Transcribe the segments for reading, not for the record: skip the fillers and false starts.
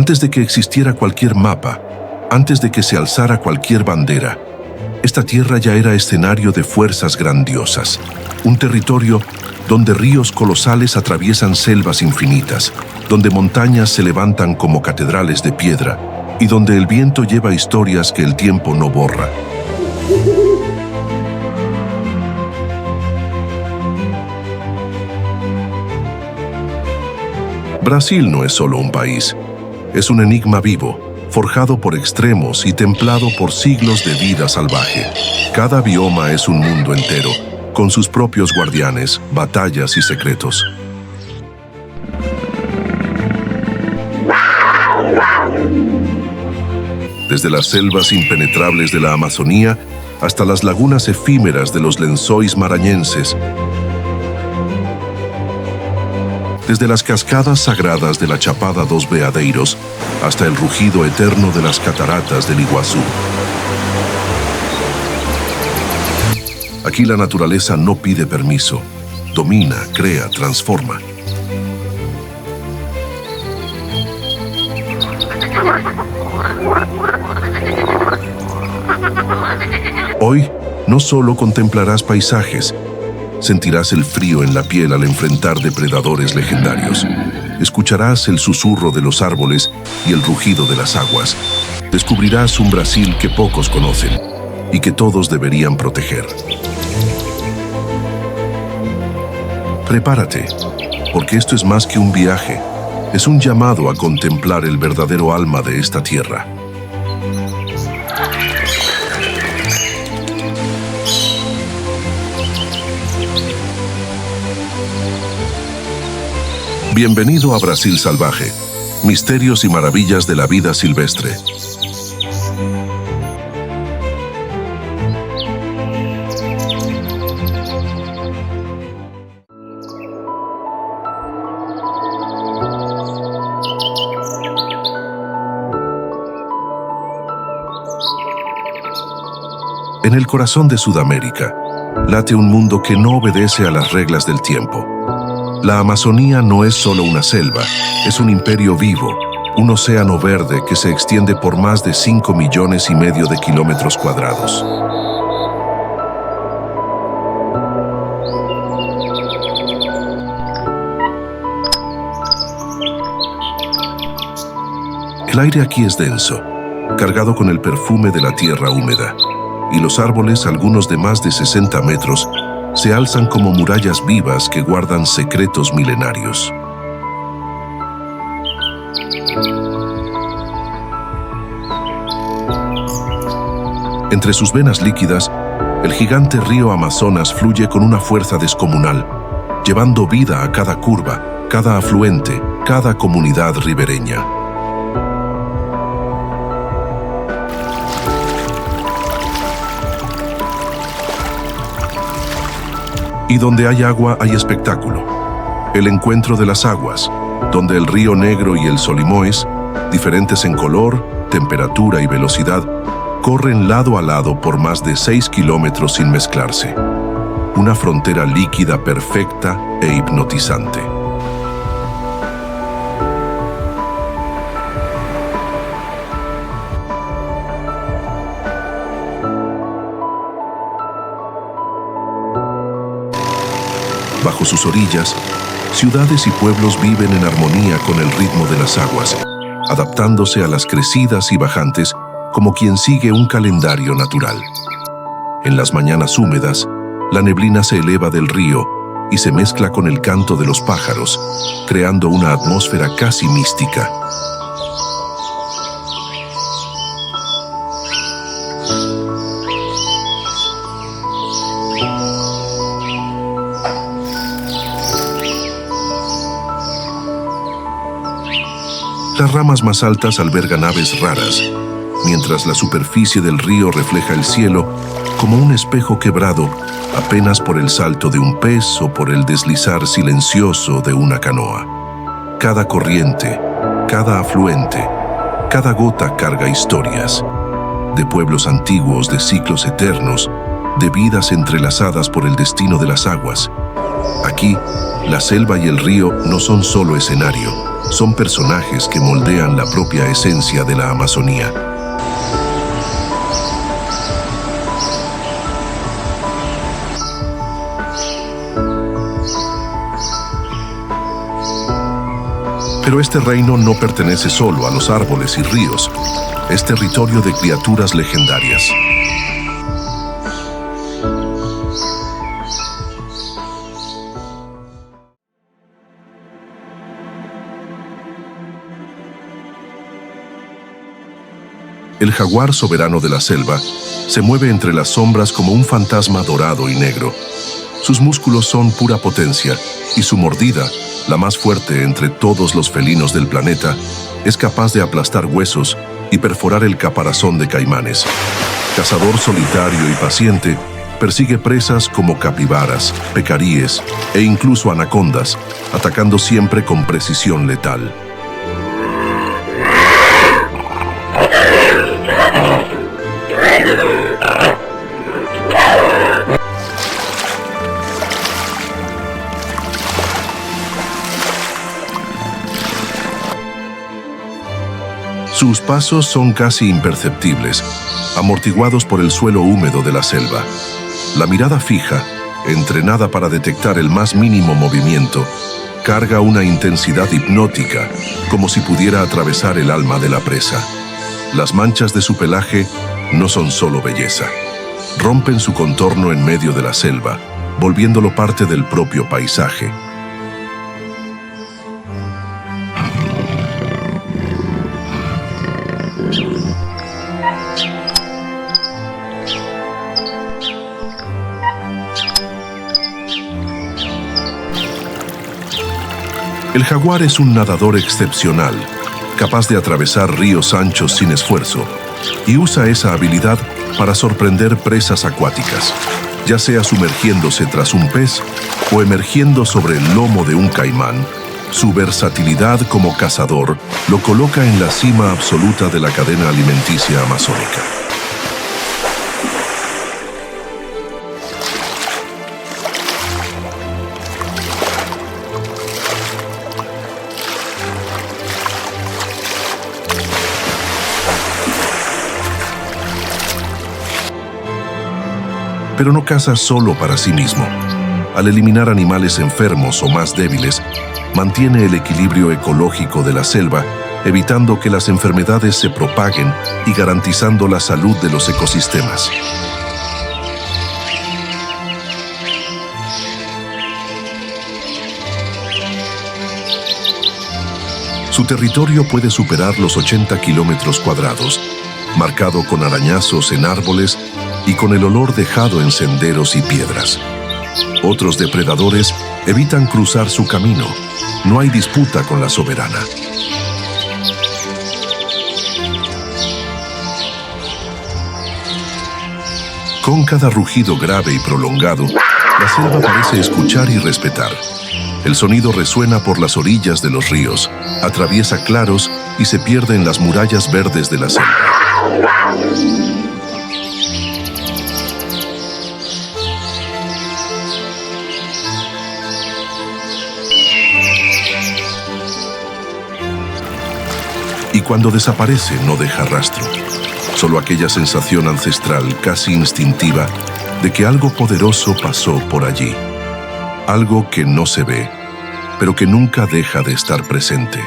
Antes de que existiera cualquier mapa, antes de que se alzara cualquier bandera, esta tierra ya era escenario de fuerzas grandiosas, un territorio donde ríos colosales atraviesan selvas infinitas, donde montañas se levantan como catedrales de piedra y donde el viento lleva historias que el tiempo no borra. Brasil no es solo un país, es un enigma vivo, forjado por extremos y templado por siglos de vida salvaje. Cada bioma es un mundo entero, con sus propios guardianes, batallas y secretos. Desde las selvas impenetrables de la Amazonía hasta las lagunas efímeras de los Lençóis maranhenses, desde las cascadas sagradas de la Chapada dos Veadeiros hasta el rugido eterno de las cataratas del Iguazú. Aquí la naturaleza no pide permiso, domina, crea, transforma. Hoy no solo contemplarás paisajes, sentirás el frío en la piel al enfrentar depredadores legendarios. Escucharás el susurro de los árboles y el rugido de las aguas. Descubrirás un Brasil que pocos conocen y que todos deberían proteger. Prepárate, porque esto es más que un viaje. Es un llamado a contemplar el verdadero alma de esta tierra. Bienvenido a Brasil Salvaje, misterios y maravillas de la vida silvestre. En el corazón de Sudamérica, late un mundo que no obedece a las reglas del tiempo. La Amazonía no es solo una selva, es un imperio vivo, un océano verde que se extiende por más de 5,5 millones de kilómetros cuadrados. El aire aquí es denso, cargado con el perfume de la tierra húmeda, y los árboles, algunos de más de 60 metros, se alzan como murallas vivas que guardan secretos milenarios. Entre sus venas líquidas, el gigante río Amazonas fluye con una fuerza descomunal, llevando vida a cada curva, cada afluente, cada comunidad ribereña. Y donde hay agua hay espectáculo. El encuentro de las aguas, donde el río Negro y el Solimões, diferentes en color, temperatura y velocidad, corren lado a lado por más de 6 kilómetros sin mezclarse. Una frontera líquida perfecta e hipnotizante. Bajo sus orillas, ciudades y pueblos viven en armonía con el ritmo de las aguas, adaptándose a las crecidas y bajantes como quien sigue un calendario natural. En las mañanas húmedas, la neblina se eleva del río y se mezcla con el canto de los pájaros, creando una atmósfera casi mística. Las ramas más altas albergan aves raras, mientras la superficie del río refleja el cielo como un espejo quebrado apenas por el salto de un pez o por el deslizar silencioso de una canoa. Cada corriente, cada afluente, cada gota carga historias, de pueblos antiguos, de ciclos eternos, de vidas entrelazadas por el destino de las aguas. Aquí, la selva y el río no son solo escenario, son personajes que moldean la propia esencia de la Amazonía. Pero este reino no pertenece solo a los árboles y ríos, es territorio de criaturas legendarias. El jaguar soberano de la selva se mueve entre las sombras como un fantasma dorado y negro. Sus músculos son pura potencia y su mordida, la más fuerte entre todos los felinos del planeta, es capaz de aplastar huesos y perforar el caparazón de caimanes. Cazador solitario y paciente, persigue presas como capibaras, pecaríes e incluso anacondas, atacando siempre con precisión letal. Sus pasos son casi imperceptibles, amortiguados por el suelo húmedo de la selva. La mirada fija, entrenada para detectar el más mínimo movimiento, carga una intensidad hipnótica, como si pudiera atravesar el alma de la presa. Las manchas de su pelaje no son solo belleza. Rompen su contorno en medio de la selva, volviéndolo parte del propio paisaje. El jaguar es un nadador excepcional, capaz de atravesar ríos anchos sin esfuerzo, y usa esa habilidad para sorprender presas acuáticas, ya sea sumergiéndose tras un pez o emergiendo sobre el lomo de un caimán. Su versatilidad como cazador lo coloca en la cima absoluta de la cadena alimenticia amazónica. Pero no caza solo para sí mismo. Al eliminar animales enfermos o más débiles, mantiene el equilibrio ecológico de la selva, evitando que las enfermedades se propaguen y garantizando la salud de los ecosistemas. Su territorio puede superar los 80 kilómetros cuadrados, marcado con arañazos en árboles y con el olor dejado en senderos y piedras. Otros depredadores evitan cruzar su camino. No hay disputa con la soberana. Con cada rugido grave y prolongado, la selva parece escuchar y respetar. El sonido resuena por las orillas de los ríos, atraviesa claros y se pierde en las murallas verdes de la selva. Y cuando desaparece no deja rastro, solo aquella sensación ancestral, casi instintiva, de que algo poderoso pasó por allí. Algo que no se ve, pero que nunca deja de estar presente.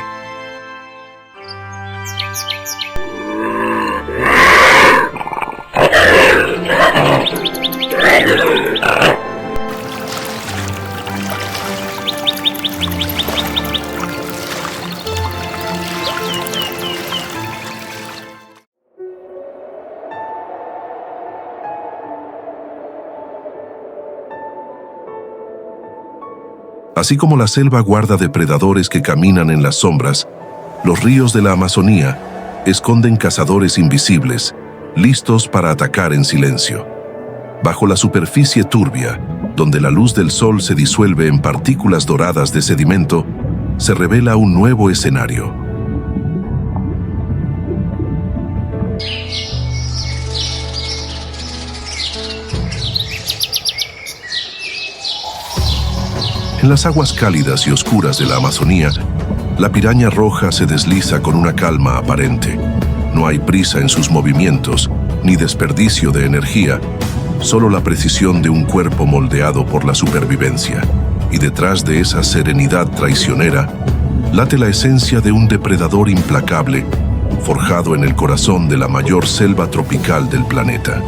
Así como la selva guarda depredadores que caminan en las sombras, los ríos de la Amazonía esconden cazadores invisibles, listos para atacar en silencio. Bajo la superficie turbia, donde la luz del sol se disuelve en partículas doradas de sedimento, se revela un nuevo escenario. En las aguas cálidas y oscuras de la Amazonía, La piraña roja se desliza con una calma aparente. No hay prisa en sus movimientos, ni desperdicio de energía, solo la precisión de un cuerpo moldeado por la supervivencia. Y detrás de esa serenidad traicionera, late la esencia de un depredador implacable, forjado en el corazón de la mayor selva tropical del planeta.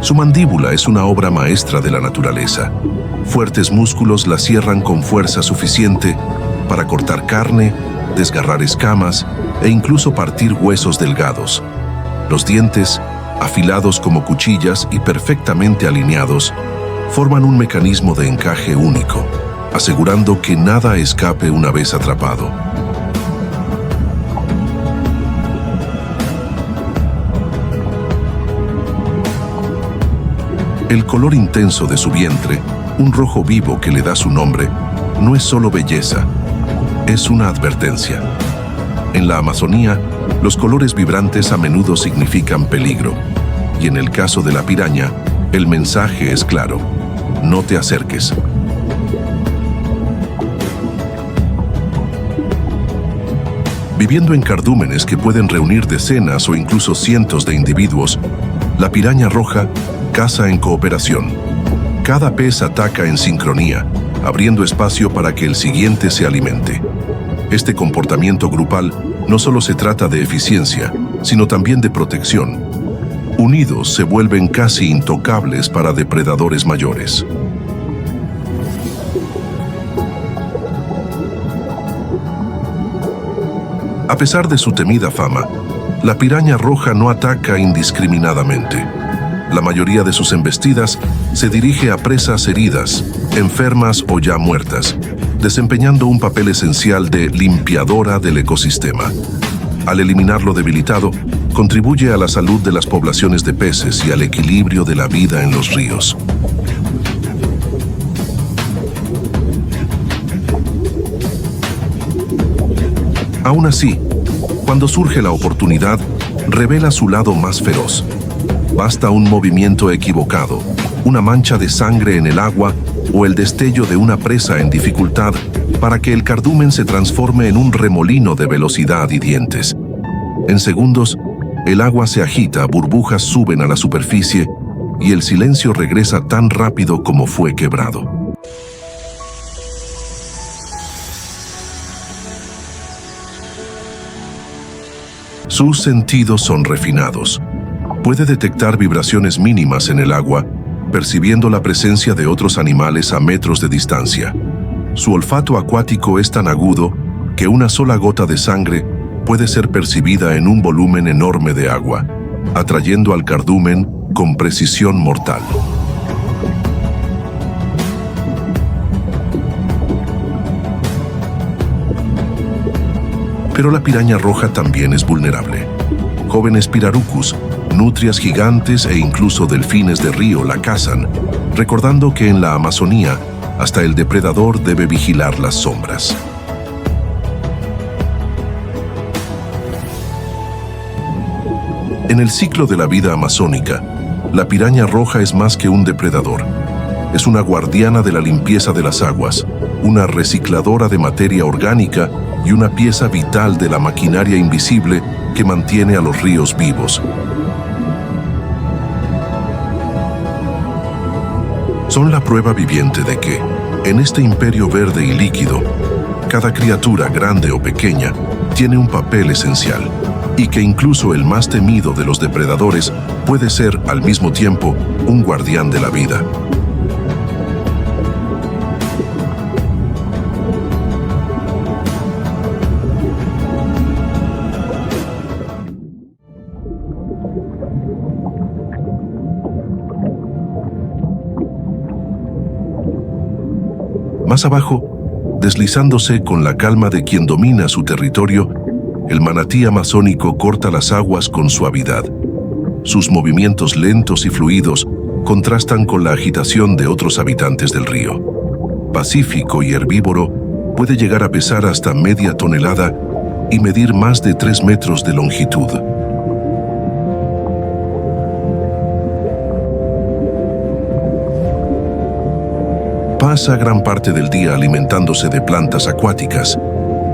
Su mandíbula es una obra maestra de la naturaleza. Fuertes músculos la cierran con fuerza suficiente para cortar carne, desgarrar escamas e incluso partir huesos delgados. Los dientes, afilados como cuchillas y perfectamente alineados, forman un mecanismo de encaje único, asegurando que nada escape una vez atrapado. El color intenso de su vientre, un rojo vivo que le da su nombre, no es solo belleza, es una advertencia. En la Amazonía, los colores vibrantes a menudo significan peligro, y en el caso de la piraña, el mensaje es claro: no te acerques. Viviendo en cardúmenes que pueden reunir decenas o incluso cientos de individuos, la piraña roja caza en cooperación. Cada pez ataca en sincronía, abriendo espacio para que el siguiente se alimente. Este comportamiento grupal no solo se trata de eficiencia, sino también de protección. Unidos se vuelven casi intocables para depredadores mayores. A pesar de su temida fama, la piraña roja no ataca indiscriminadamente. La mayoría de sus embestidas se dirige a presas heridas, enfermas o ya muertas, desempeñando un papel esencial de limpiadora del ecosistema. Al eliminar lo debilitado, contribuye a la salud de las poblaciones de peces y al equilibrio de la vida en los ríos. Aún así, cuando surge la oportunidad, revela su lado más feroz. Basta un movimiento equivocado, una mancha de sangre en el agua o el destello de una presa en dificultad para que el cardumen se transforme en un remolino de velocidad y dientes. En segundos, el agua se agita, burbujas suben a la superficie y el silencio regresa tan rápido como fue quebrado. Sus sentidos son refinados. Puede detectar vibraciones mínimas en el agua, percibiendo la presencia de otros animales a metros de distancia. Su olfato acuático es tan agudo que una sola gota de sangre puede ser percibida en un volumen enorme de agua, atrayendo al cardumen con precisión mortal. Pero la piraña roja también es vulnerable. Jóvenes pirarucus, nutrias gigantes e incluso delfines de río la cazan, recordando que en la Amazonía hasta el depredador debe vigilar las sombras. En el ciclo de la vida amazónica, la piraña roja es más que un depredador. Es una guardiana de la limpieza de las aguas, una recicladora de materia orgánica y una pieza vital de la maquinaria invisible que mantiene a los ríos vivos. Son la prueba viviente de que, en este imperio verde y líquido, cada criatura, grande o pequeña, tiene un papel esencial, y que incluso el más temido de los depredadores puede ser, al mismo tiempo, un guardián de la vida. Más abajo, deslizándose con la calma de quien domina su territorio, el manatí amazónico corta las aguas con suavidad. Sus movimientos lentos y fluidos contrastan con la agitación de otros habitantes del río. Pacífico y herbívoro, puede llegar a pesar hasta media tonelada y medir más de 3 metros de longitud. pasa gran parte del día alimentándose de plantas acuáticas,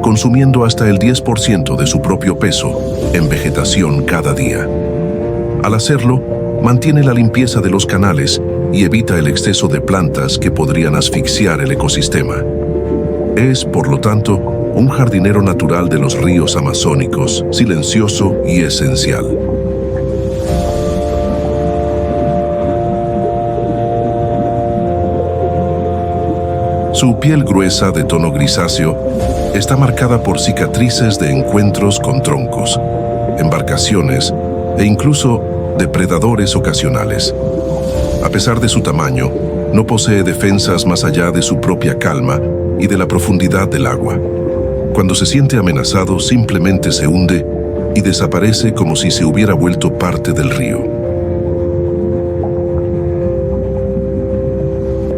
consumiendo hasta el 10% de su propio peso en vegetación cada día. Al hacerlo, mantiene la limpieza de los canales y evita el exceso de plantas que podrían asfixiar el ecosistema. Es, por lo tanto, un jardinero natural de los ríos amazónicos, silencioso y esencial. Su piel gruesa de tono grisáceo está marcada por cicatrices de encuentros con troncos, embarcaciones e incluso depredadores ocasionales. A pesar de su tamaño, no posee defensas más allá de su propia calma y de la profundidad del agua. Cuando se siente amenazado, simplemente se hunde y desaparece como si se hubiera vuelto parte del río.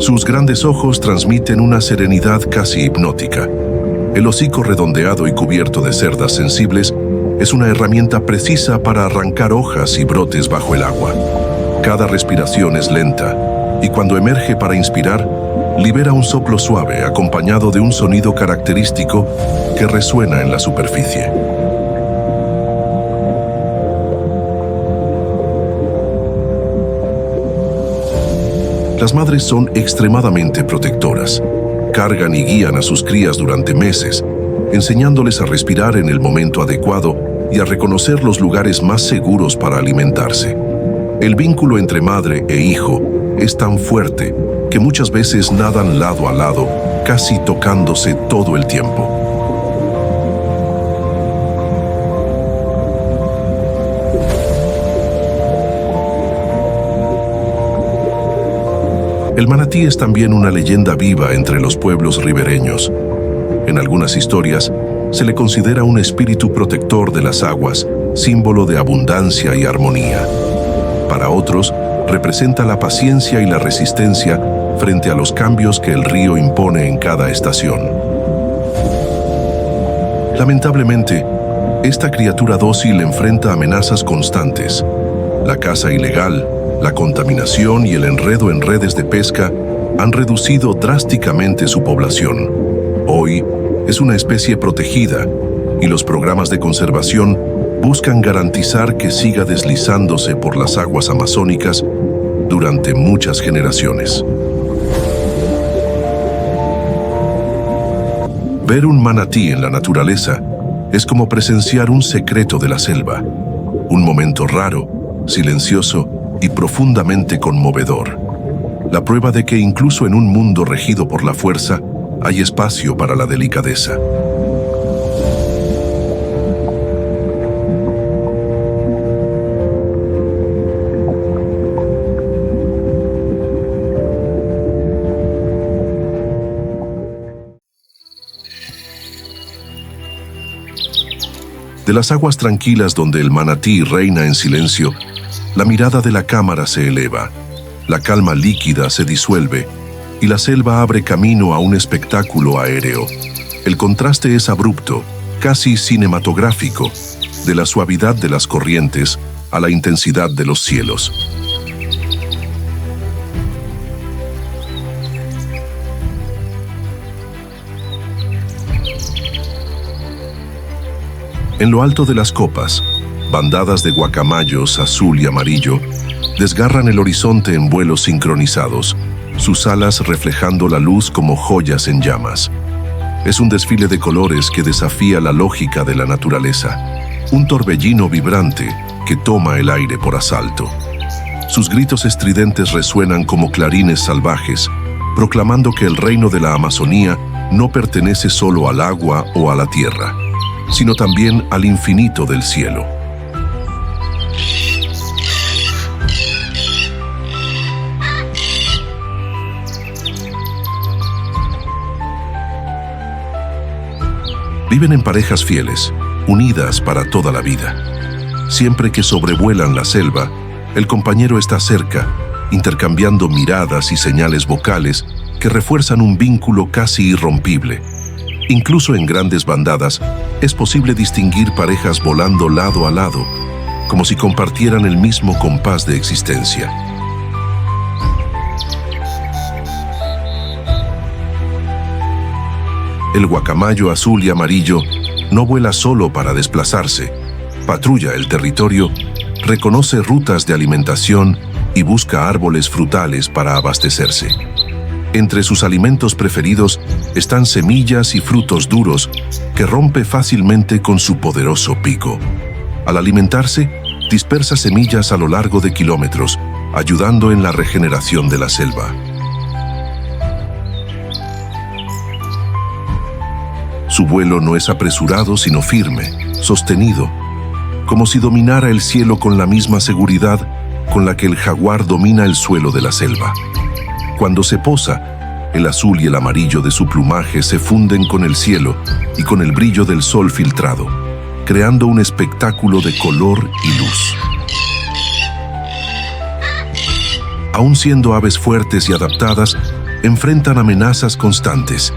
Sus grandes ojos transmiten una serenidad casi hipnótica. El hocico redondeado y cubierto de cerdas sensibles es una herramienta precisa para arrancar hojas y brotes bajo el agua. Cada respiración es lenta, y cuando emerge para inspirar, libera un soplo suave acompañado de un sonido característico que resuena en la superficie. Las madres son extremadamente protectoras. Cargan y guían a sus crías durante meses, enseñándoles a respirar en el momento adecuado y a reconocer los lugares más seguros para alimentarse. El vínculo entre madre e hijo es tan fuerte que muchas veces nadan lado a lado, casi tocándose todo el tiempo. El manatí es también una leyenda viva entre los pueblos ribereños. En algunas historias, se le considera un espíritu protector de las aguas, símbolo de abundancia y armonía. Para otros, representa la paciencia y la resistencia frente a los cambios que el río impone en cada estación. Lamentablemente, esta criatura dócil enfrenta amenazas constantes. La caza ilegal, la contaminación y el enredo en redes de pesca han reducido drásticamente su población. Hoy es una especie protegida y los programas de conservación buscan garantizar que siga deslizándose por las aguas amazónicas durante muchas generaciones. Ver un manatí en la naturaleza es como presenciar un secreto de la selva, un momento raro, silencioso y profundamente conmovedor. La prueba de que incluso en un mundo regido por la fuerza, hay espacio para la delicadeza. De las aguas tranquilas donde el manatí reina en silencio, la mirada de la cámara se eleva, la calma líquida se disuelve y la selva abre camino a un espectáculo aéreo. El contraste es abrupto, casi cinematográfico, de la suavidad de las corrientes a la intensidad de los cielos. En lo alto de las copas, bandadas de guacamayos azul y amarillo desgarran el horizonte en vuelos sincronizados, sus alas reflejando la luz como joyas en llamas. Es un desfile de colores que desafía la lógica de la naturaleza, un torbellino vibrante que toma el aire por asalto. Sus gritos estridentes resuenan como clarines salvajes, proclamando que el reino de la Amazonía no pertenece solo al agua o a la tierra, sino también al infinito del cielo. Viven en parejas fieles, unidas para toda la vida. Siempre que sobrevuelan la selva, el compañero está cerca, intercambiando miradas y señales vocales que refuerzan un vínculo casi irrompible. Incluso en grandes bandadas, es posible distinguir parejas volando lado a lado, como si compartieran el mismo compás de existencia. El guacamayo azul y amarillo no vuela solo para desplazarse, patrulla el territorio, reconoce rutas de alimentación y busca árboles frutales para abastecerse. Entre sus alimentos preferidos están semillas y frutos duros que rompe fácilmente con su poderoso pico. Al alimentarse, dispersa semillas a lo largo de kilómetros, ayudando en la regeneración de la selva. Su vuelo no es apresurado, sino firme, sostenido, como si dominara el cielo con la misma seguridad con la que el jaguar domina el suelo de la selva. Cuando se posa, el azul y el amarillo de su plumaje se funden con el cielo y con el brillo del sol filtrado, creando un espectáculo de color y luz. Aún siendo aves fuertes y adaptadas, enfrentan amenazas constantes.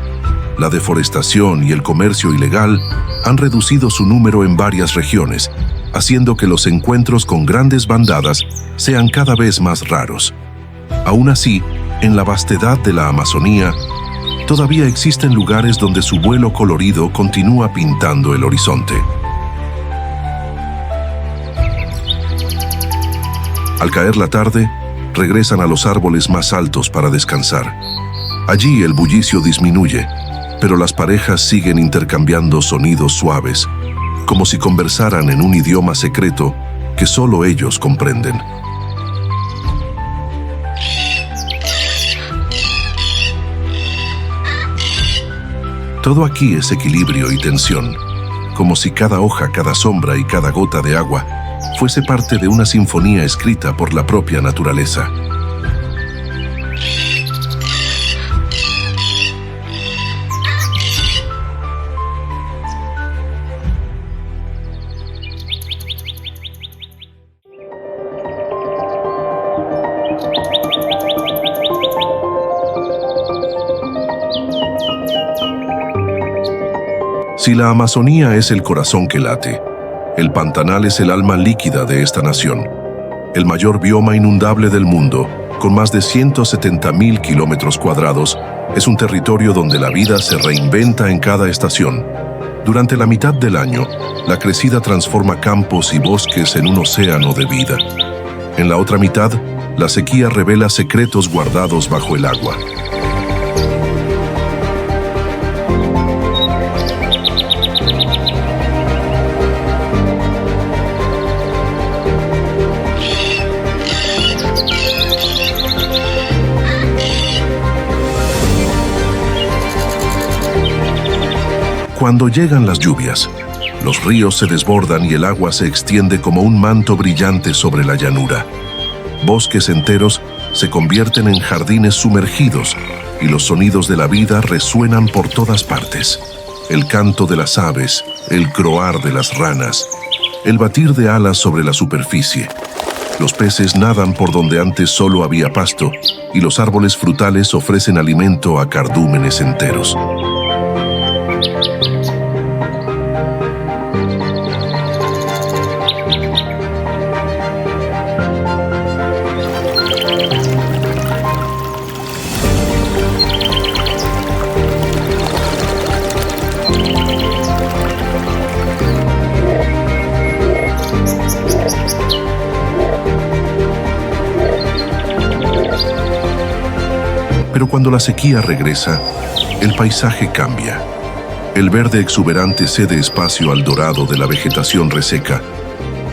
La deforestación y el comercio ilegal han reducido su número en varias regiones, haciendo que los encuentros con grandes bandadas sean cada vez más raros. Aún así, en la vastedad de la Amazonía, todavía existen lugares donde su vuelo colorido continúa pintando el horizonte. Al caer la tarde, regresan a los árboles más altos para descansar. Allí el bullicio disminuye, pero las parejas siguen intercambiando sonidos suaves, como si conversaran en un idioma secreto que solo ellos comprenden. Todo aquí es equilibrio y tensión, como si cada hoja, cada sombra y cada gota de agua fuese parte de una sinfonía escrita por la propia naturaleza. Si la Amazonía es el corazón que late, el Pantanal es el alma líquida de esta nación, el mayor bioma inundable del mundo, con más de 170.000 kilómetros cuadrados, es un territorio donde la vida se reinventa en cada estación. Durante la mitad del año, la crecida transforma campos y bosques en un océano de vida. En la otra mitad, la sequía revela secretos guardados bajo el agua. Cuando llegan las lluvias, los ríos se desbordan y el agua se extiende como un manto brillante sobre la llanura. Bosques enteros se convierten en jardines sumergidos y los sonidos de la vida resuenan por todas partes. El canto de las aves, el croar de las ranas, el batir de alas sobre la superficie. Los peces nadan por donde antes solo había pasto y los árboles frutales ofrecen alimento a cardúmenes enteros. Pero cuando la sequía regresa, el paisaje cambia. El verde exuberante cede espacio al dorado de la vegetación reseca.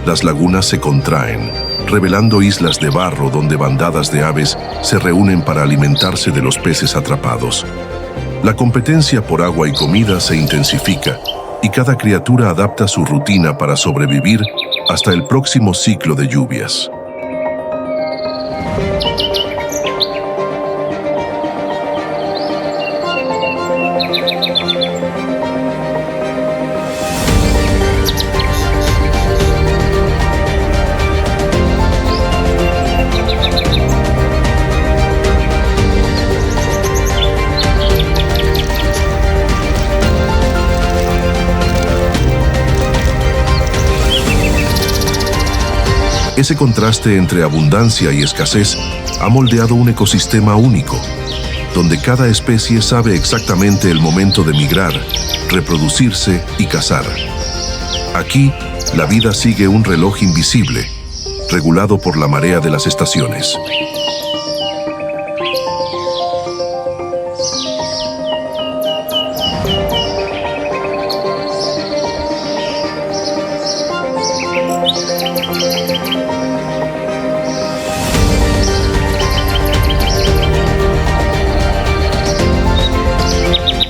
Las lagunas se contraen, revelando islas de barro donde bandadas de aves se reúnen para alimentarse de los peces atrapados. La competencia por agua y comida se intensifica, y cada criatura adapta su rutina para sobrevivir hasta el próximo ciclo de lluvias. Ese contraste entre abundancia y escasez ha moldeado un ecosistema único. donde cada especie sabe exactamente el momento de migrar, reproducirse y cazar. Aquí, la vida sigue un reloj invisible, regulado por la marea de las estaciones.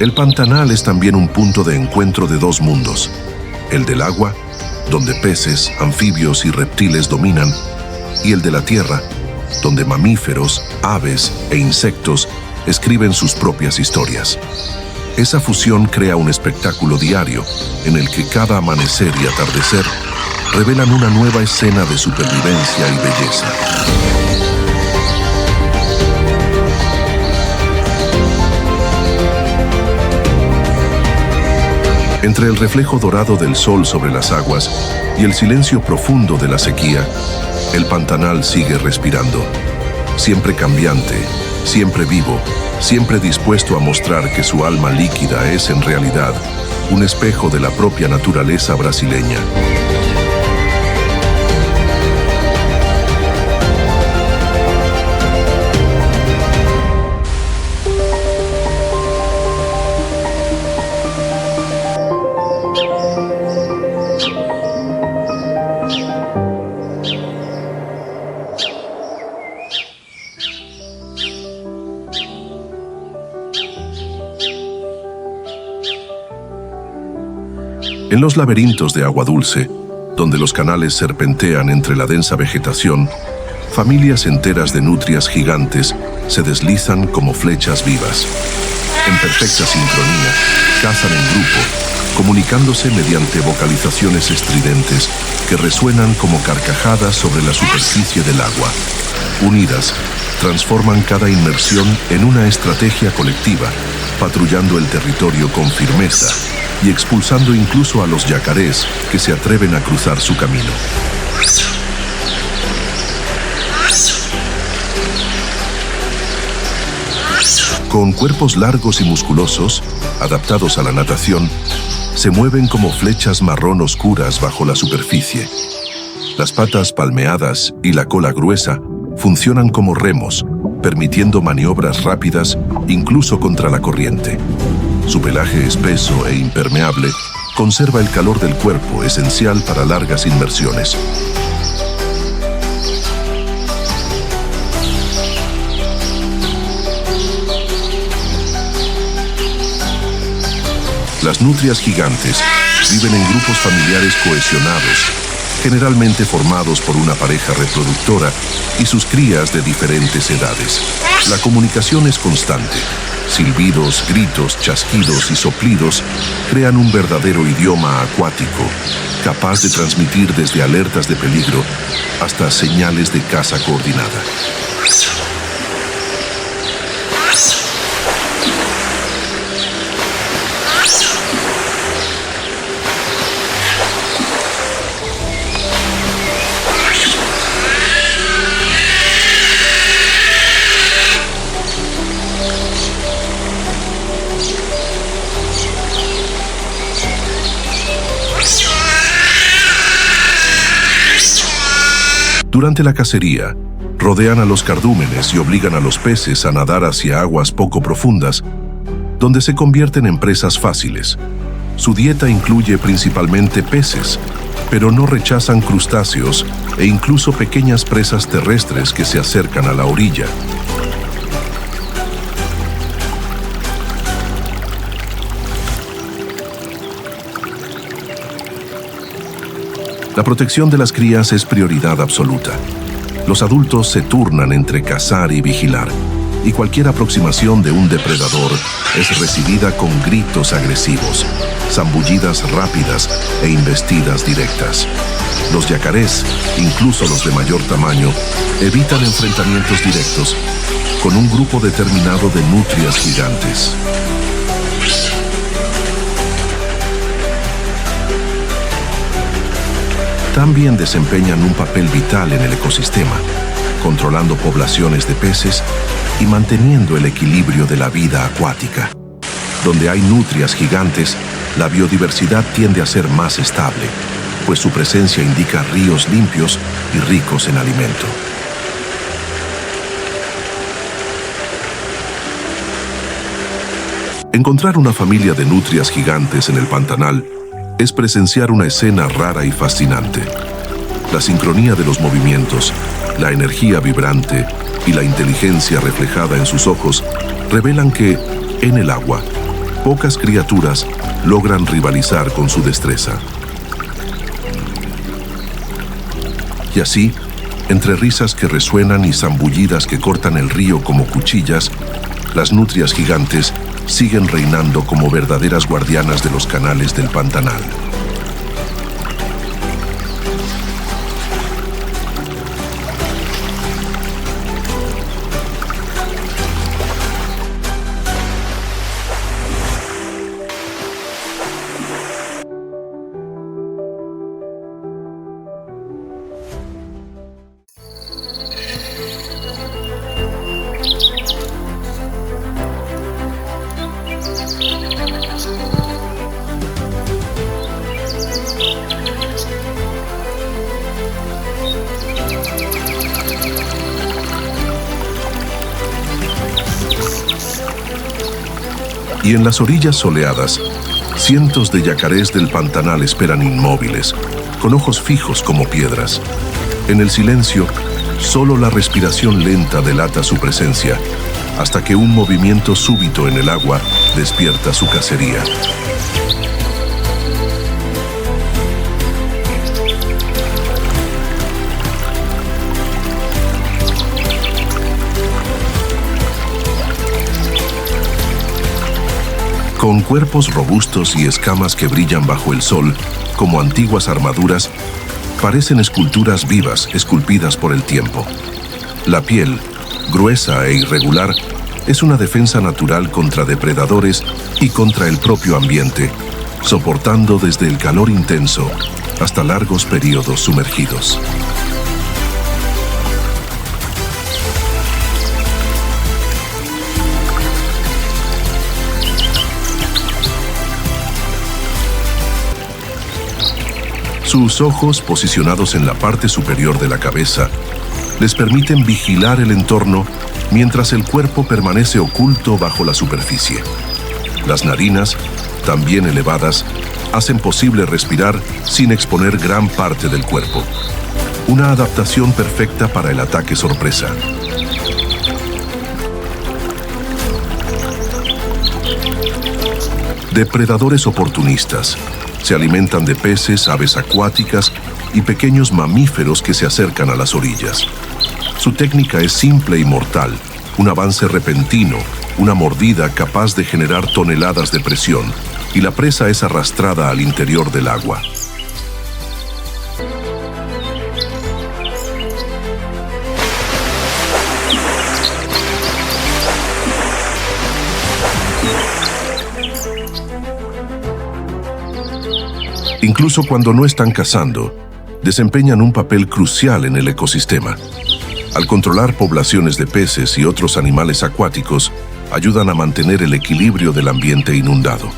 El Pantanal es también un punto de encuentro de dos mundos, el del agua, donde peces, anfibios y reptiles dominan, y el de la tierra, donde mamíferos, aves e insectos escriben sus propias historias. Esa fusión crea un espectáculo diario en el que cada amanecer y atardecer revelan una nueva escena de supervivencia y belleza. Entre el reflejo dorado del sol sobre las aguas y el silencio profundo de la sequía, el Pantanal sigue respirando, siempre cambiante, siempre vivo, siempre dispuesto a mostrar que su alma líquida es en realidad un espejo de la propia naturaleza brasileña. En los laberintos de agua dulce, donde los canales serpentean entre la densa vegetación, familias enteras de nutrias gigantes se deslizan como flechas vivas. En perfecta sincronía, cazan en grupo, comunicándose mediante vocalizaciones estridentes que resuenan como carcajadas sobre la superficie del agua. Unidas, transforman cada inmersión en una estrategia colectiva, patrullando el territorio con firmeza y expulsando incluso a los yacarés que se atreven a cruzar su camino. Con cuerpos largos y musculosos, adaptados a la natación, se mueven como flechas marrón oscuras bajo la superficie. Las patas palmeadas y la cola gruesa funcionan como remos, permitiendo maniobras rápidas incluso contra la corriente. Su pelaje espeso e impermeable conserva el calor del cuerpo, esencial para largas inmersiones. Las nutrias gigantes viven en grupos familiares cohesionados, generalmente formados por una pareja reproductora y sus crías de diferentes edades. La comunicación es constante. Silbidos, gritos, chasquidos y soplidos crean un verdadero idioma acuático, capaz de transmitir desde alertas de peligro hasta señales de caza coordinada. Durante la cacería, rodean a los cardúmenes y obligan a los peces a nadar hacia aguas poco profundas, donde se convierten en presas fáciles. Su dieta incluye principalmente peces, pero no rechazan crustáceos e incluso pequeñas presas terrestres que se acercan a la orilla. La protección de las crías es prioridad absoluta. Los adultos se turnan entre cazar y vigilar, y cualquier aproximación de un depredador es recibida con gritos agresivos, zambullidas rápidas e investidas directas. Los yacarés, incluso los de mayor tamaño, evitan enfrentamientos directos con un grupo determinado de nutrias gigantes. también desempeñan un papel vital en el ecosistema, controlando poblaciones de peces y manteniendo el equilibrio de la vida acuática. Donde hay nutrias gigantes, la biodiversidad tiende a ser más estable, pues su presencia indica ríos limpios y ricos en alimento. Encontrar una familia de nutrias gigantes en el Pantanal es presenciar una escena rara y fascinante. La sincronía de los movimientos, la energía vibrante y la inteligencia reflejada en sus ojos revelan que, en el agua, pocas criaturas logran rivalizar con su destreza. Y así, entre risas que resuenan y zambullidas que cortan el río como cuchillas, las nutrias gigantes siguen reinando como verdaderas guardianas de los canales del Pantanal. Y en las orillas soleadas, cientos de yacarés del Pantanal esperan inmóviles, con ojos fijos como piedras. En el silencio, solo la respiración lenta delata su presencia, hasta que un movimiento súbito en el agua despierta su cacería. Con cuerpos robustos y escamas que brillan bajo el sol, como antiguas armaduras, parecen esculturas vivas esculpidas por el tiempo. La piel, gruesa e irregular, es una defensa natural contra depredadores y contra el propio ambiente, soportando desde el calor intenso hasta largos periodos sumergidos. Sus ojos, posicionados en la parte superior de la cabeza, les permiten vigilar el entorno mientras el cuerpo permanece oculto bajo la superficie. Las narinas, también elevadas, hacen posible respirar sin exponer gran parte del cuerpo. Una adaptación perfecta para el ataque sorpresa. Depredadores oportunistas. Se alimentan de peces, aves acuáticas y pequeños mamíferos que se acercan a las orillas. Su técnica es simple y mortal, un avance repentino, una mordida capaz de generar toneladas de presión, y la presa es arrastrada al interior del agua. Incluso cuando no están cazando, desempeñan un papel crucial en el ecosistema. Al controlar poblaciones de peces y otros animales acuáticos, ayudan a mantener el equilibrio del ambiente inundado.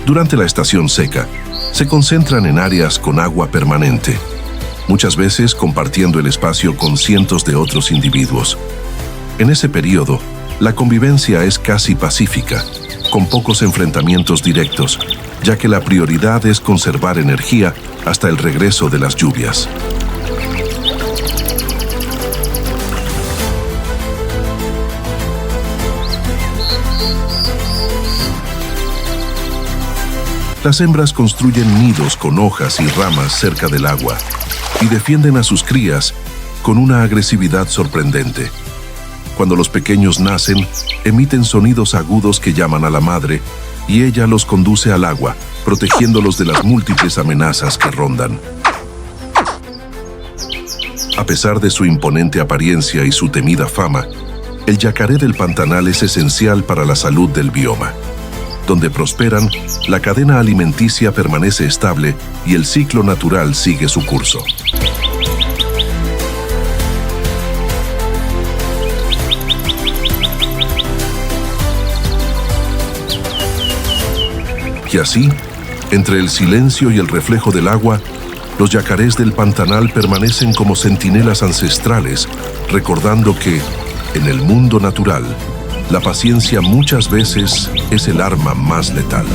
Durante la estación seca, se concentran en áreas con agua permanente, muchas veces compartiendo el espacio con cientos de otros individuos. En ese periodo, la convivencia es casi pacífica, con pocos enfrentamientos directos, ya que la prioridad es conservar energía hasta el regreso de las lluvias. Las hembras construyen nidos con hojas y ramas cerca del agua y defienden a sus crías con una agresividad sorprendente. Cuando los pequeños nacen, emiten sonidos agudos que llaman a la madre y ella los conduce al agua, protegiéndolos de las múltiples amenazas que rondan. A pesar de su imponente apariencia y su temida fama, El yacaré del Pantanal es esencial para la salud del bioma. Donde prosperan, la cadena alimenticia permanece estable y el ciclo natural sigue su curso. Y así, entre el silencio y el reflejo del agua, los yacarés del Pantanal permanecen como centinelas ancestrales, recordando que, en el mundo natural, la paciencia muchas veces es el arma más letal.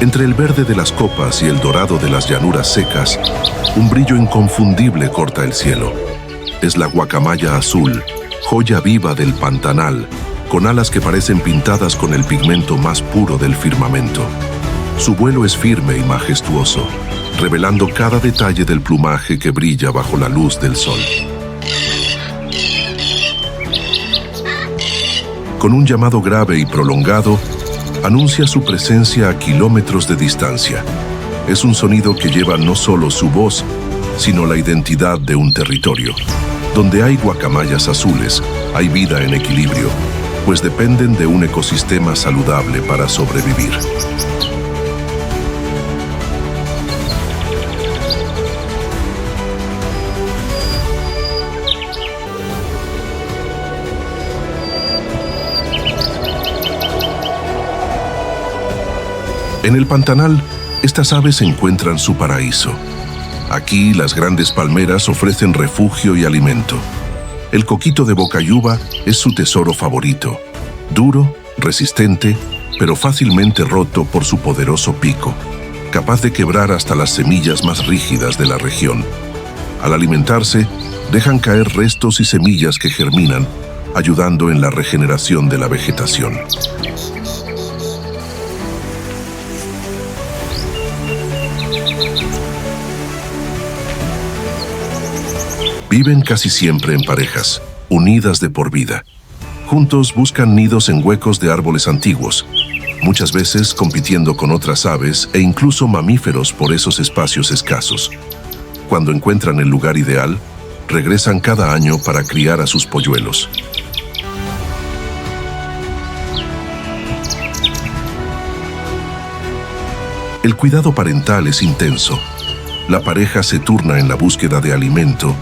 Entre el verde de las copas y el dorado de las llanuras secas, un brillo inconfundible corta el cielo. Es la guacamaya azul, joya viva del Pantanal, con alas que parecen pintadas con el pigmento más puro del firmamento. Su vuelo es firme y majestuoso, revelando cada detalle del plumaje que brilla bajo la luz del sol. Con un llamado grave y prolongado, anuncia su presencia a kilómetros de distancia. Es un sonido que lleva no solo su voz, sino la identidad de un territorio. Donde hay guacamayas azules, hay vida en equilibrio, pues dependen de un ecosistema saludable para sobrevivir. En el Pantanal, estas aves encuentran su paraíso. Aquí, las grandes palmeras ofrecen refugio y alimento. El coquito de Bocayuva es su tesoro favorito. Duro, resistente, pero fácilmente roto por su poderoso pico, capaz de quebrar hasta las semillas más rígidas de la región. Al alimentarse, dejan caer restos y semillas que germinan, ayudando en la regeneración de la vegetación. Viven casi siempre en parejas, unidas de por vida. Juntos buscan nidos en huecos de árboles antiguos, muchas veces compitiendo con otras aves e incluso mamíferos por esos espacios escasos. Cuando encuentran el lugar ideal, regresan cada año para criar a sus polluelos. El cuidado parental es intenso. La pareja se turna en la búsqueda de alimento,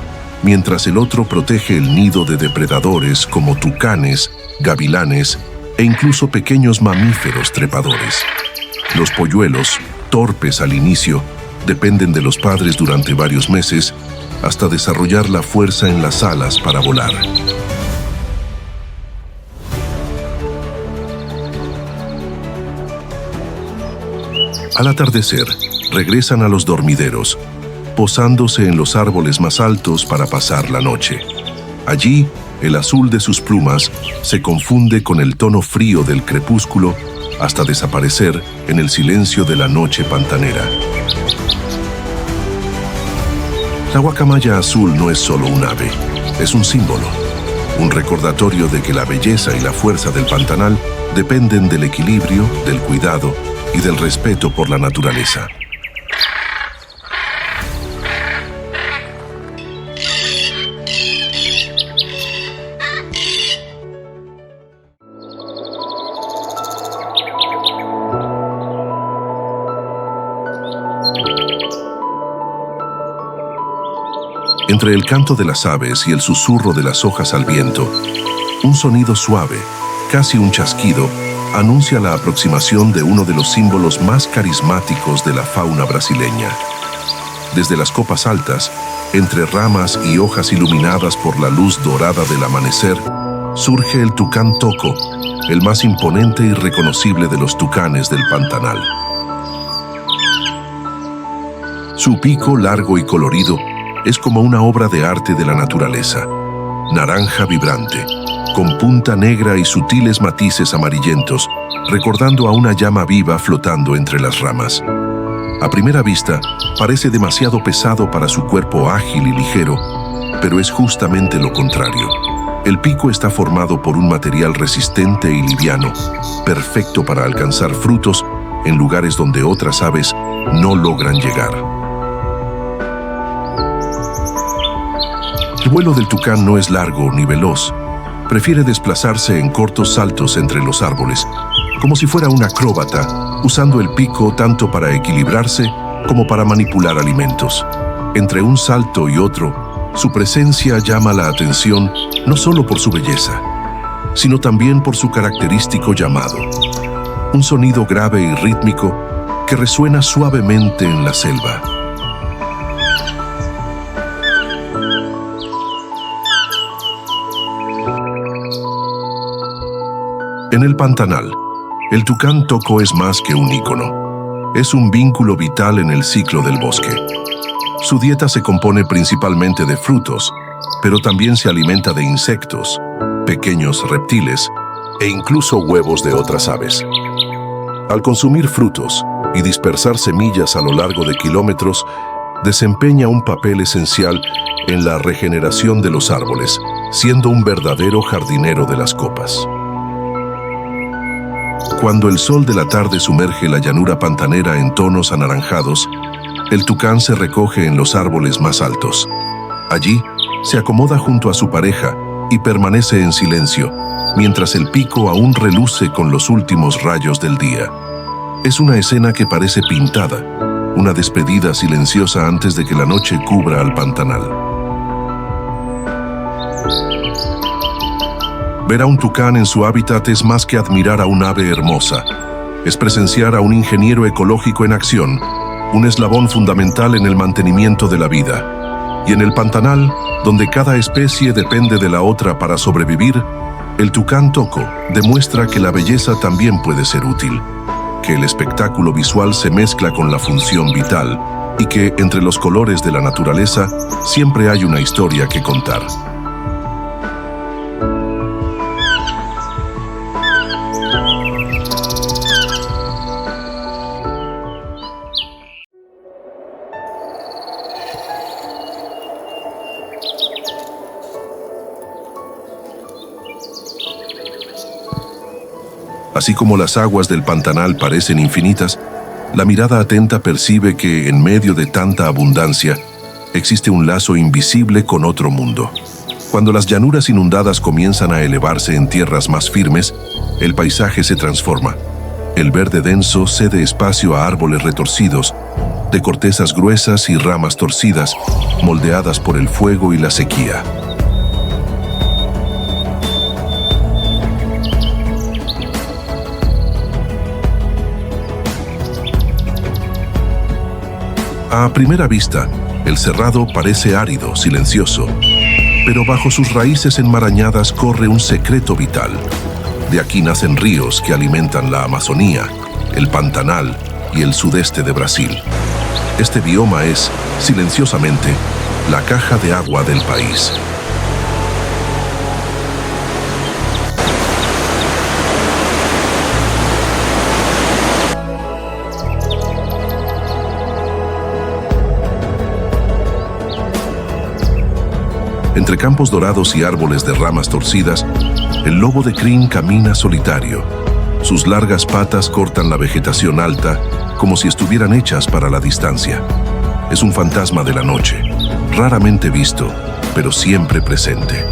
mientras el otro protege el nido de depredadores como tucanes, gavilanes e incluso pequeños mamíferos trepadores. Los polluelos, torpes al inicio, dependen de los padres durante varios meses hasta desarrollar la fuerza en las alas para volar. Al atardecer, regresan a los dormideros, posándose en los árboles más altos para pasar la noche. Allí, el azul de sus plumas se confunde con el tono frío del crepúsculo hasta desaparecer en el silencio de la noche pantanera. La guacamaya azul no es solo un ave, es un símbolo, un recordatorio de que la belleza y la fuerza del Pantanal dependen del equilibrio, del cuidado y del respeto por la naturaleza. Entre el canto de las aves y el susurro de las hojas al viento, un sonido suave, casi un chasquido, anuncia la aproximación de uno de los símbolos más carismáticos de la fauna brasileña. Desde las copas altas, entre ramas y hojas iluminadas por la luz dorada del amanecer, surge el tucán toco, el más imponente y reconocible de los tucanes del Pantanal. Su pico largo y colorido es como una obra de arte de la naturaleza, naranja vibrante, con punta negra y sutiles matices amarillentos, recordando a una llama viva flotando entre las ramas. A primera vista, parece demasiado pesado para su cuerpo ágil y ligero, pero es justamente lo contrario. El pico está formado por un material resistente y liviano, perfecto para alcanzar frutos en lugares donde otras aves no logran llegar. El vuelo del tucán no es largo ni veloz. Prefiere desplazarse en cortos saltos entre los árboles, como si fuera un acróbata, usando el pico tanto para equilibrarse como para manipular alimentos. Entre un salto y otro, su presencia llama la atención no solo por su belleza, sino también por su característico llamado, un sonido grave y rítmico que resuena suavemente en la selva. En el Pantanal, el tucán toco es más que un ícono. Es un vínculo vital en el ciclo del bosque. Su dieta se compone principalmente de frutos, pero también se alimenta de insectos, pequeños reptiles e incluso huevos de otras aves. Al consumir frutos y dispersar semillas a lo largo de kilómetros, desempeña un papel esencial en la regeneración de los árboles, siendo un verdadero jardinero de las copas. Cuando el sol de la tarde sumerge la llanura pantanera en tonos anaranjados, el tucán se recoge en los árboles más altos. Allí, se acomoda junto a su pareja y permanece en silencio, mientras el pico aún reluce con los últimos rayos del día. Es una escena que parece pintada, una despedida silenciosa antes de que la noche cubra al pantanal. Ver a un tucán en su hábitat es más que admirar a un ave hermosa. Es presenciar a un ingeniero ecológico en acción, un eslabón fundamental en el mantenimiento de la vida. Y en el pantanal, donde cada especie depende de la otra para sobrevivir, el tucán toco demuestra que la belleza también puede ser útil, que el espectáculo visual se mezcla con la función vital y que, entre los colores de la naturaleza, siempre hay una historia que contar. Así como las aguas del pantanal parecen infinitas, la mirada atenta percibe que, en medio de tanta abundancia, existe un lazo invisible con otro mundo. Cuando las llanuras inundadas comienzan a elevarse en tierras más firmes, el paisaje se transforma. El verde denso cede espacio a árboles retorcidos, de cortezas gruesas y ramas torcidas, moldeadas por el fuego y la sequía. A primera vista, el cerrado parece árido, silencioso, pero bajo sus raíces enmarañadas corre un secreto vital. De aquí nacen ríos que alimentan la Amazonía, el Pantanal y el sudeste de Brasil. Este bioma es, silenciosamente, la caja de agua del país. Entre campos dorados y árboles de ramas torcidas, el lobo de crin camina solitario. Sus largas patas cortan la vegetación alta, como si estuvieran hechas para la distancia. Es un fantasma de la noche, raramente visto, pero siempre presente.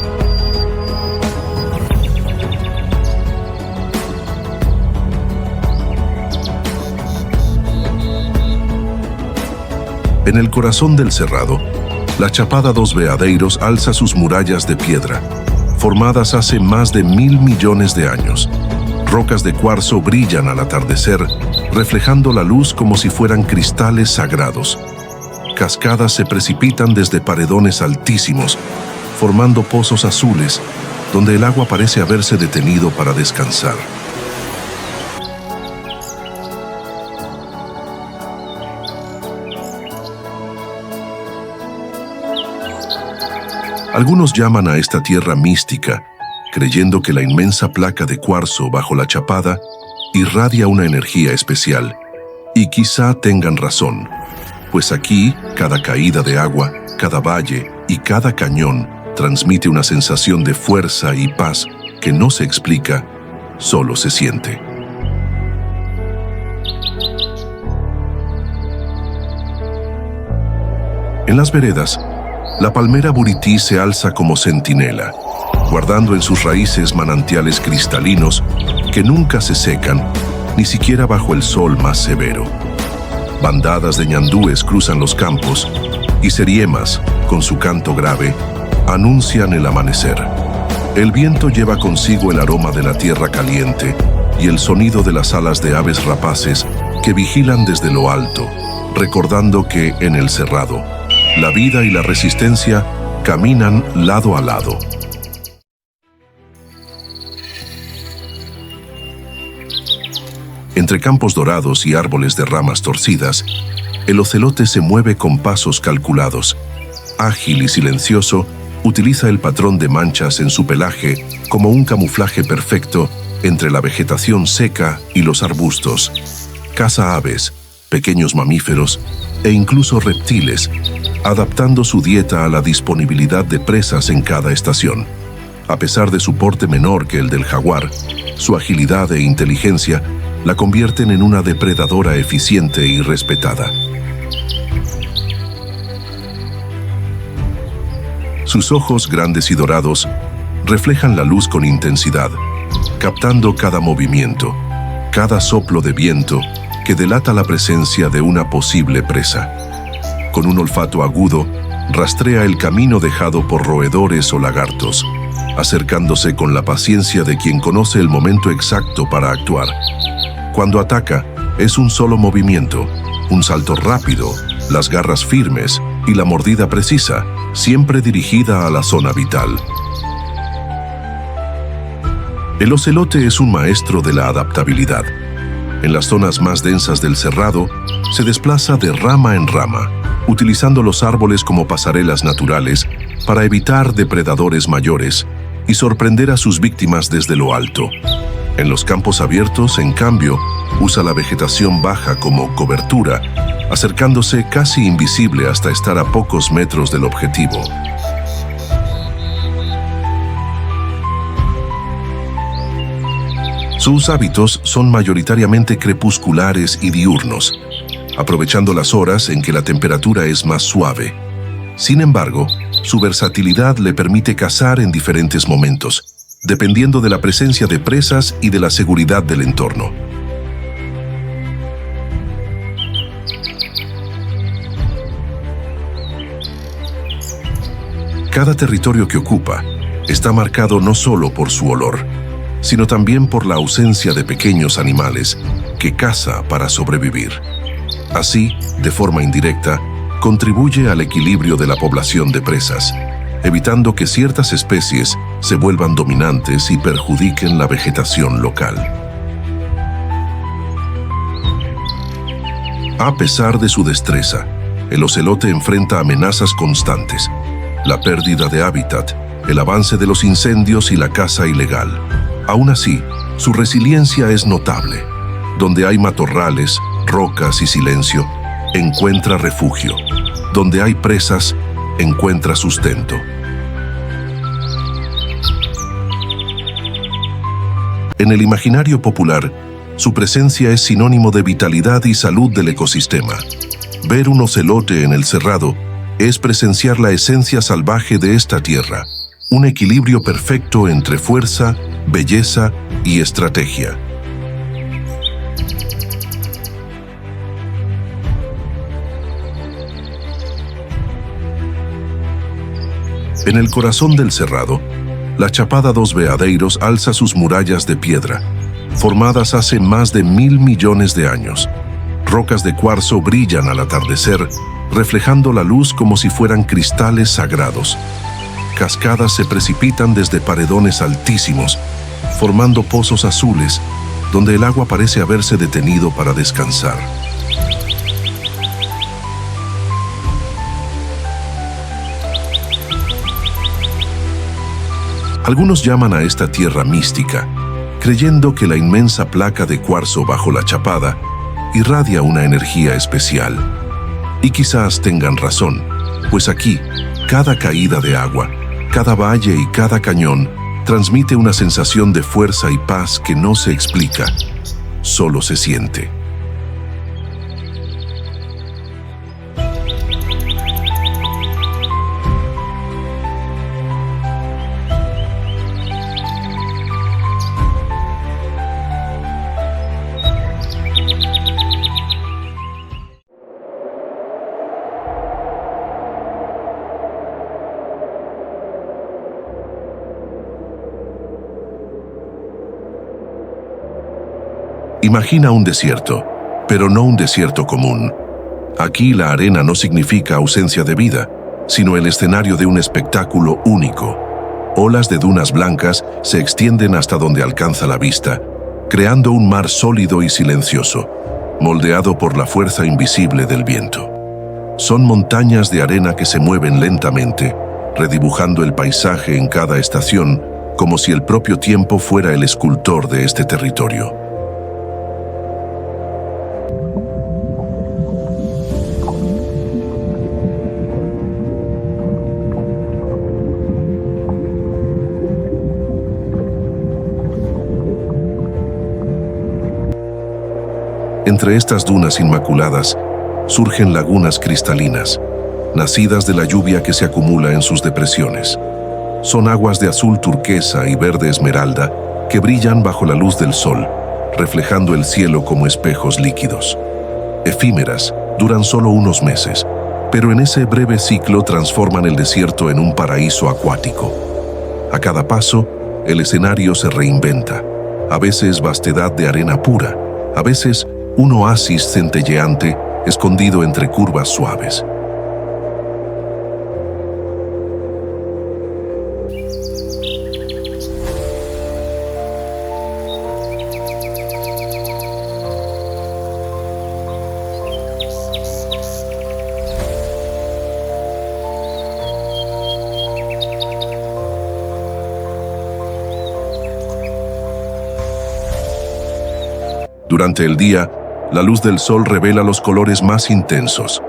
En el corazón del cerrado, la Chapada dos Veadeiros alza sus murallas de piedra, formadas hace más de 1.000 millones de años. Rocas de cuarzo brillan al atardecer, reflejando la luz como si fueran cristales sagrados. Cascadas se precipitan desde paredones altísimos, formando pozos azules, donde el agua parece haberse detenido para descansar. Algunos llaman a esta tierra mística, creyendo que la inmensa placa de cuarzo bajo la chapada irradia una energía especial. Y quizá tengan razón, pues aquí cada caída de agua, cada valle y cada cañón transmite una sensación de fuerza y paz que no se explica, solo se siente. En las veredas, la palmera Buriti se alza como centinela, guardando en sus raíces manantiales cristalinos que nunca se secan, ni siquiera bajo el sol más severo. Bandadas de ñandúes cruzan los campos y seriemas, con su canto grave, anuncian el amanecer. El viento lleva consigo el aroma de la tierra caliente y el sonido de las alas de aves rapaces que vigilan desde lo alto, recordando que en el cerrado, la vida y la resistencia caminan lado a lado. Entre campos dorados y árboles de ramas torcidas, el ocelote se mueve con pasos calculados. Ágil y silencioso, utiliza el patrón de manchas en su pelaje como un camuflaje perfecto entre la vegetación seca y los arbustos. Caza aves, pequeños mamíferos e incluso reptiles, adaptando su dieta a la disponibilidad de presas en cada estación. A pesar de su porte menor que el del jaguar, su agilidad e inteligencia la convierten en una depredadora eficiente y respetada. Sus ojos grandes y dorados reflejan la luz con intensidad, captando cada movimiento, cada soplo de viento que delata la presencia de una posible presa. Con un olfato agudo, rastrea el camino dejado por roedores o lagartos, acercándose con la paciencia de quien conoce el momento exacto para actuar. Cuando ataca, es un solo movimiento, un salto rápido, las garras firmes y la mordida precisa, siempre dirigida a la zona vital. El ocelote es un maestro de la adaptabilidad. En las zonas más densas del cerrado, se desplaza de rama en rama, utilizando los árboles como pasarelas naturales para evitar depredadores mayores y sorprender a sus víctimas desde lo alto. En los campos abiertos, en cambio, usa la vegetación baja como cobertura, acercándose casi invisible hasta estar a pocos metros del objetivo. Sus hábitos son mayoritariamente crepusculares y diurnos, aprovechando las horas en que la temperatura es más suave. Sin embargo, su versatilidad le permite cazar en diferentes momentos, dependiendo de la presencia de presas y de la seguridad del entorno. Cada territorio que ocupa está marcado no solo por su olor, sino también por la ausencia de pequeños animales que caza para sobrevivir. Así, de forma indirecta, contribuye al equilibrio de la población de presas, evitando que ciertas especies se vuelvan dominantes y perjudiquen la vegetación local. A pesar de su destreza, el ocelote enfrenta amenazas constantes: la pérdida de hábitat, el avance de los incendios y la caza ilegal. Aún así, su resiliencia es notable. Donde hay matorrales, rocas y silencio, encuentra refugio. Donde hay presas, encuentra sustento. En el imaginario popular, su presencia es sinónimo de vitalidad y salud del ecosistema. Ver un ocelote en el cerrado es presenciar la esencia salvaje de esta tierra, un equilibrio perfecto entre fuerza, belleza y estrategia. En el corazón del cerrado, la Chapada dos Veadeiros alza sus murallas de piedra, formadas hace más de 1.000 millones de años. Rocas de cuarzo brillan al atardecer, reflejando la luz como si fueran cristales sagrados. Cascadas se precipitan desde paredones altísimos, formando pozos azules, donde el agua parece haberse detenido para descansar. Algunos llaman a esta tierra mística, creyendo que la inmensa placa de cuarzo bajo la chapada irradia una energía especial. Y quizás tengan razón, pues aquí, cada caída de agua, cada valle y cada cañón transmite una sensación de fuerza y paz que no se explica, solo se siente. Imagina un desierto, pero no un desierto común. Aquí la arena no significa ausencia de vida, sino el escenario de un espectáculo único. Olas de dunas blancas se extienden hasta donde alcanza la vista, creando un mar sólido y silencioso, moldeado por la fuerza invisible del viento. Son montañas de arena que se mueven lentamente, redibujando el paisaje en cada estación, como si el propio tiempo fuera el escultor de este territorio. Entre estas dunas inmaculadas surgen lagunas cristalinas, nacidas de la lluvia que se acumula en sus depresiones. Son aguas de azul turquesa y verde esmeralda que brillan bajo la luz del sol, reflejando el cielo como espejos líquidos. Efímeras, duran solo unos meses, pero en ese breve ciclo transforman el desierto en un paraíso acuático. A cada paso, el escenario se reinventa, a veces vastedad de arena pura, a veces un oasis centelleante escondido entre curvas suaves. Durante el día, la luz del sol revela los colores más intensos.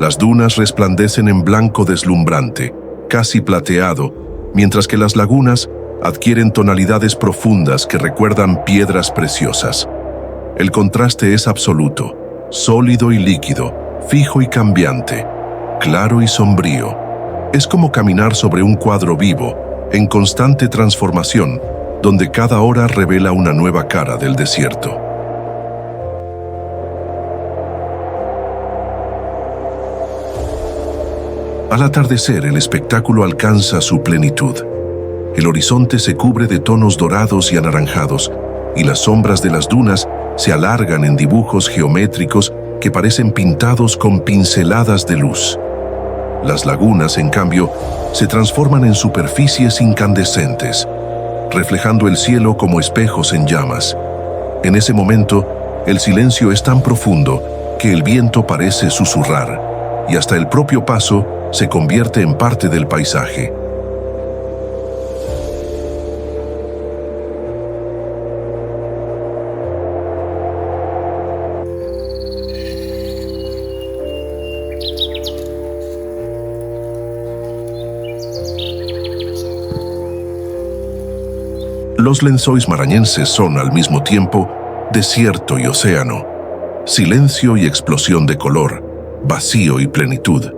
Las dunas resplandecen en blanco deslumbrante, casi plateado, mientras que las lagunas adquieren tonalidades profundas que recuerdan piedras preciosas. El contraste es absoluto, sólido y líquido, fijo y cambiante, claro y sombrío. Es como caminar sobre un cuadro vivo, en constante transformación, donde cada hora revela una nueva cara del desierto. Al atardecer, el espectáculo alcanza su plenitud. El horizonte se cubre de tonos dorados y anaranjados, y las sombras de las dunas se alargan en dibujos geométricos que parecen pintados con pinceladas de luz. Las lagunas, en cambio, se transforman en superficies incandescentes, reflejando el cielo como espejos en llamas. En ese momento, el silencio es tan profundo que el viento parece susurrar, y hasta el propio paso se convierte en parte del paisaje. Los lençóis maranhenses son al mismo tiempo desierto y océano, silencio y explosión de color, vacío y plenitud.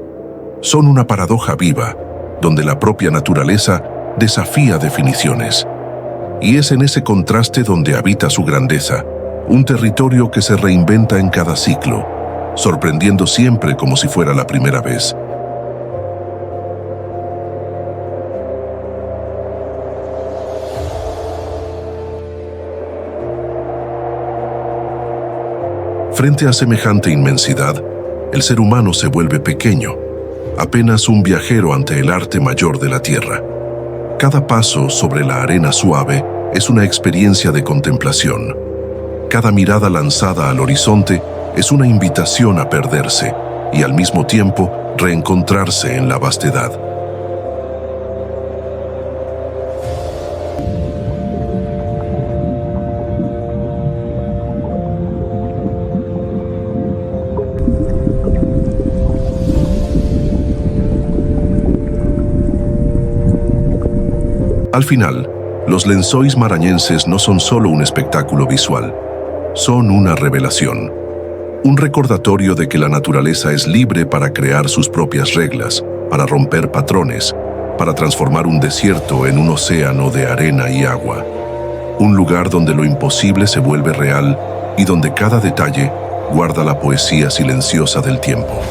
Son una paradoja viva, donde la propia naturaleza desafía definiciones. Y es en ese contraste donde habita su grandeza, un territorio que se reinventa en cada ciclo, sorprendiendo siempre como si fuera la primera vez. Frente a semejante inmensidad, el ser humano se vuelve pequeño, apenas un viajero ante el arte mayor de la tierra. Cada paso sobre la arena suave es una experiencia de contemplación. Cada mirada lanzada al horizonte es una invitación a perderse y al mismo tiempo reencontrarse en la vastedad. Al final, los lençóis maranhenses no son solo un espectáculo visual, son una revelación. Un recordatorio de que la naturaleza es libre para crear sus propias reglas, para romper patrones, para transformar un desierto en un océano de arena y agua. Un lugar donde lo imposible se vuelve real y donde cada detalle guarda la poesía silenciosa del tiempo.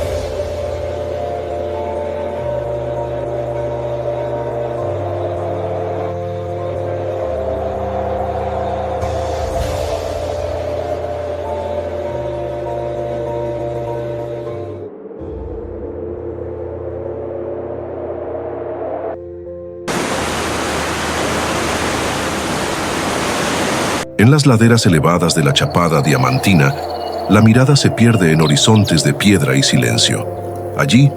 En las laderas elevadas de la Chapada Diamantina, la mirada se pierde en horizontes de piedra y silencio. Allí,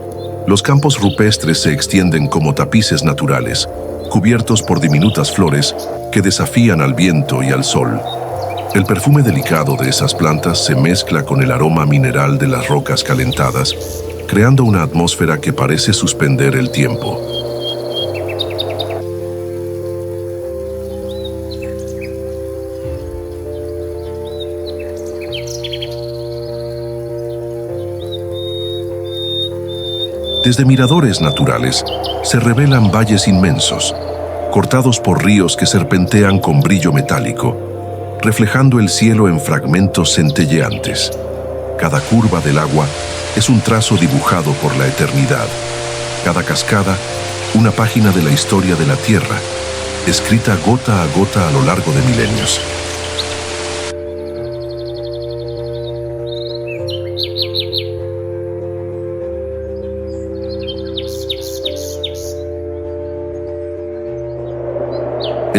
los campos rupestres se extienden como tapices naturales, cubiertos por diminutas flores que desafían al viento y al sol. El perfume delicado de esas plantas se mezcla con el aroma mineral de las rocas calentadas, creando una atmósfera que parece suspender el tiempo. Desde miradores naturales se revelan valles inmensos, cortados por ríos que serpentean con brillo metálico, reflejando el cielo en fragmentos centelleantes. Cada curva del agua es un trazo dibujado por la eternidad. Cada cascada, una página de la historia de la Tierra, escrita gota a gota a lo largo de milenios.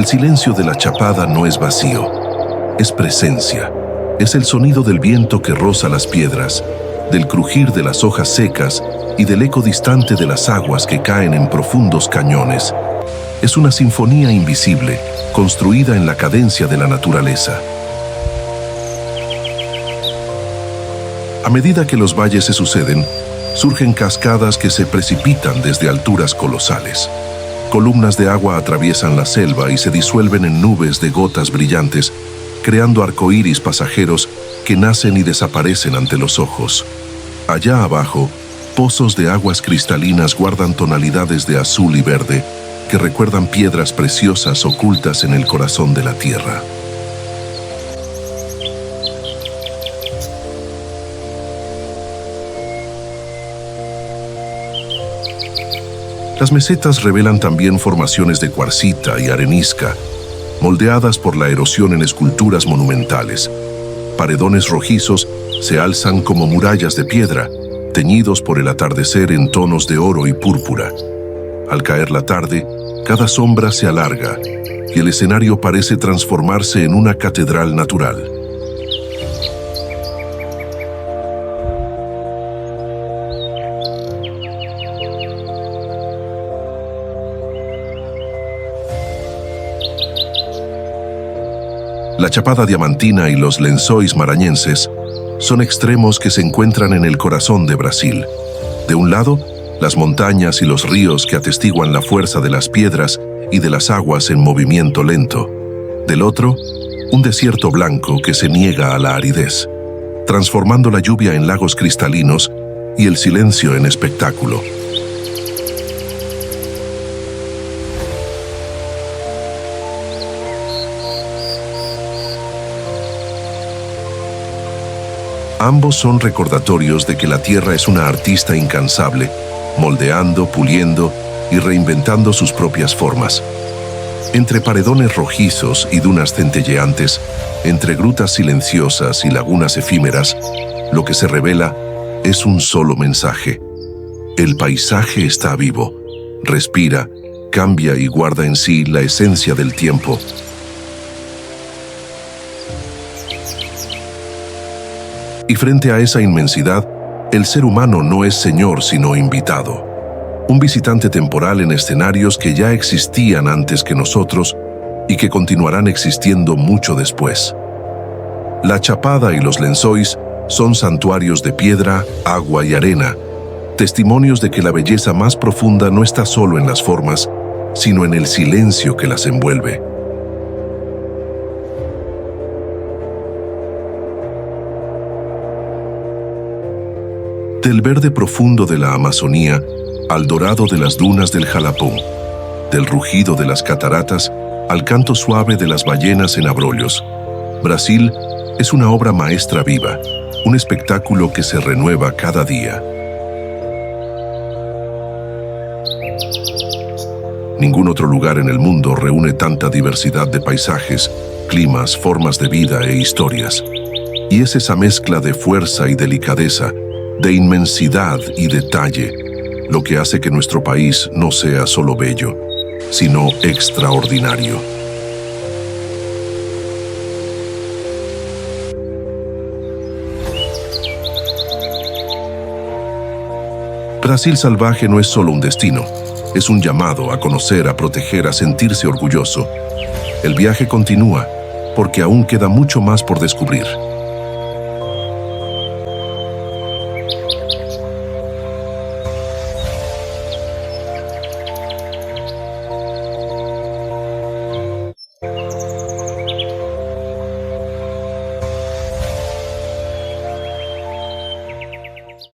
El silencio de la Chapada no es vacío, es presencia. Es el sonido del viento que roza las piedras, del crujir de las hojas secas y del eco distante de las aguas que caen en profundos cañones. Es una sinfonía invisible, construida en la cadencia de la naturaleza. A medida que los valles se suceden, surgen cascadas que se precipitan desde alturas colosales. Columnas de agua atraviesan la selva y se disuelven en nubes de gotas brillantes, creando arcoíris pasajeros que nacen y desaparecen ante los ojos. Allá abajo, pozos de aguas cristalinas guardan tonalidades de azul y verde que recuerdan piedras preciosas ocultas en el corazón de la tierra. Las mesetas revelan también formaciones de cuarcita y arenisca, moldeadas por la erosión en esculturas monumentales. Paredones rojizos se alzan como murallas de piedra, teñidos por el atardecer en tonos de oro y púrpura. Al caer la tarde, cada sombra se alarga y el escenario parece transformarse en una catedral natural. La Chapada Diamantina y los lençóis maranhenses son extremos que se encuentran en el corazón de Brasil. De un lado, las montañas y los ríos que atestiguan la fuerza de las piedras y de las aguas en movimiento lento. Del otro, un desierto blanco que se niega a la aridez, transformando la lluvia en lagos cristalinos y el silencio en espectáculo. Ambos son recordatorios de que la Tierra es una artista incansable, moldeando, puliendo y reinventando sus propias formas. Entre paredones rojizos y dunas centelleantes, entre grutas silenciosas y lagunas efímeras, lo que se revela es un solo mensaje. El paisaje está vivo, respira, cambia y guarda en sí la esencia del tiempo. Y frente a esa inmensidad, el ser humano no es señor sino invitado. Un visitante temporal en escenarios que ya existían antes que nosotros y que continuarán existiendo mucho después. La Chapada y los lençóis son santuarios de piedra, agua y arena, testimonios de que la belleza más profunda no está solo en las formas, sino en el silencio que las envuelve. Del verde profundo de la Amazonía al dorado de las dunas del Jalapão, del rugido de las cataratas al canto suave de las ballenas en abrolhos, Brasil es una obra maestra viva, un espectáculo que se renueva cada día. Ningún otro lugar en el mundo reúne tanta diversidad de paisajes, climas, formas de vida e historias. Y es esa mezcla de fuerza y delicadeza, de inmensidad y detalle, lo que hace que nuestro país no sea solo bello, sino extraordinario. Brasil salvaje no es solo un destino, es un llamado a conocer, a proteger, a sentirse orgulloso. El viaje continúa, porque aún queda mucho más por descubrir.